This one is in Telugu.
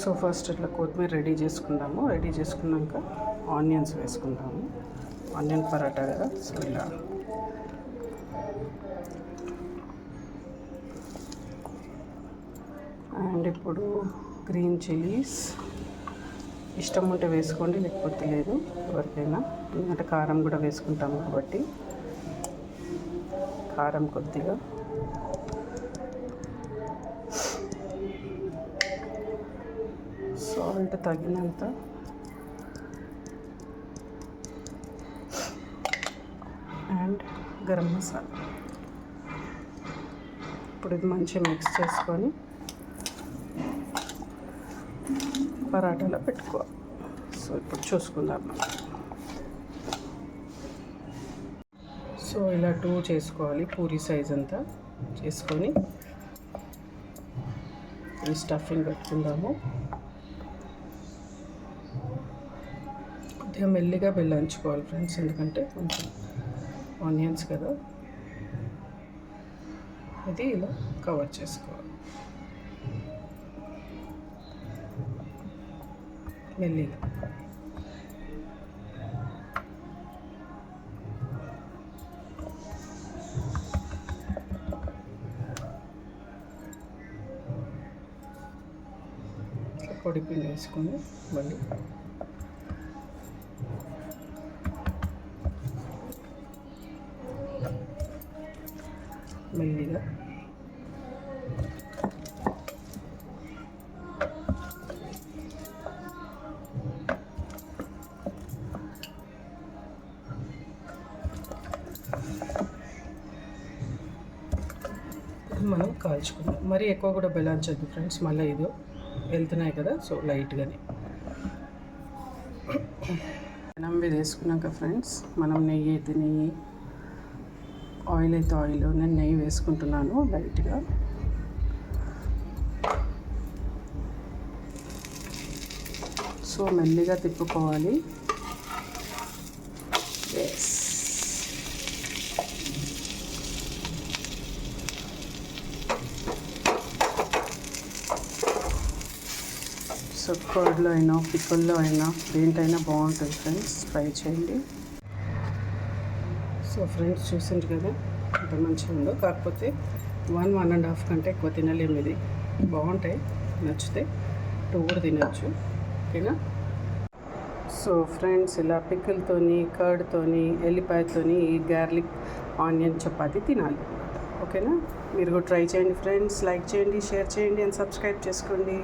సో ఫస్ట్ ఇట్లా కొత్తిమీర రెడీ చేసుకుందాము. రెడీ చేసుకున్నాక ఆనియన్స్ వేసుకుందాము. ఆనియన్ పరాటా కదా, సో ఇలా అండ్ ఇప్పుడు గ్రీన్ చిల్లీస్ ఇష్టం ఉంటే వేసుకోండి, లేకపోతే లేదు ఎవరికైనా. ఎందుకంటే కారం కూడా వేసుకుంటాము కాబట్టి కారం కొద్దిగా, సాల్ట్ తగినంత, అండ్ గరం మసాలా. ఇప్పుడు ఇది మంచిగా మిక్స్ చేసుకొని పరాటాలో పెట్టుకోవాలి. సో ఇప్పుడు చూసుకుందాం మనం. సో ఇలా 2 చేసుకోవాలి, పూరి సైజ్ అంతా చేసుకొని ఈ స్టఫింగ్ పెట్టుకుందాము. కొద్దిగా మెల్లిగా బెల్లంచుకోవాలి ఫ్రెండ్స్, ఎందుకంటే కొంచెం ఆనియన్స్ కదా. ఇది ఇలా కవర్ చేసుకోవాలి మెల్లిగా. పొడి పిండి వేసుకొని మళ్ళీ మెల్లిగా మనం కాల్చుకుందాం. మరీ ఎక్కువ కూడా బెల్లంచద్దు ఫ్రెండ్స్, మళ్ళీ ఇదో వెళ్తున్నాయి కదా, సో లైట్గానే. మనం ఇది వేసుకున్నాక ఫ్రెండ్స్, మనం నెయ్యి అయితే నెయ్యి, ఆయిల్ అయితే ఆయిల్, నేను నెయ్యి వేసుకుంటున్నాను లైట్గా. సో మెల్లిగా తిప్పుకోవాలి. ఎస్, సో కర్డ్లో అయినా పిక్కల్లో అయినా దేంటైనా బాగుంటుంది ఫ్రెండ్స్, ట్రై చేయండి. సో ఫ్రెండ్స్ చూసిండ్రు కదా ఎంత మంచిగా ఉందో. కాకపోతే 1.5 కంటే ఎక్కువ తినలేము. ఇది బాగుంటాయి, నచ్చితే 2 కూడా తినచ్చు, ఓకేనా. సో ఫ్రెండ్స్ ఇలా పిక్కలతోని, కర్డ్తోని, ఎల్లిపాయతోని ఈ గార్లిక్ ఆనియన్ చపాతీ తినాలి, ఓకేనా. మీరు కూడా ట్రై చేయండి ఫ్రెండ్స్. లైక్ చేయండి, షేర్ చేయండి అండ్ సబ్స్క్రైబ్ చేసుకోండి.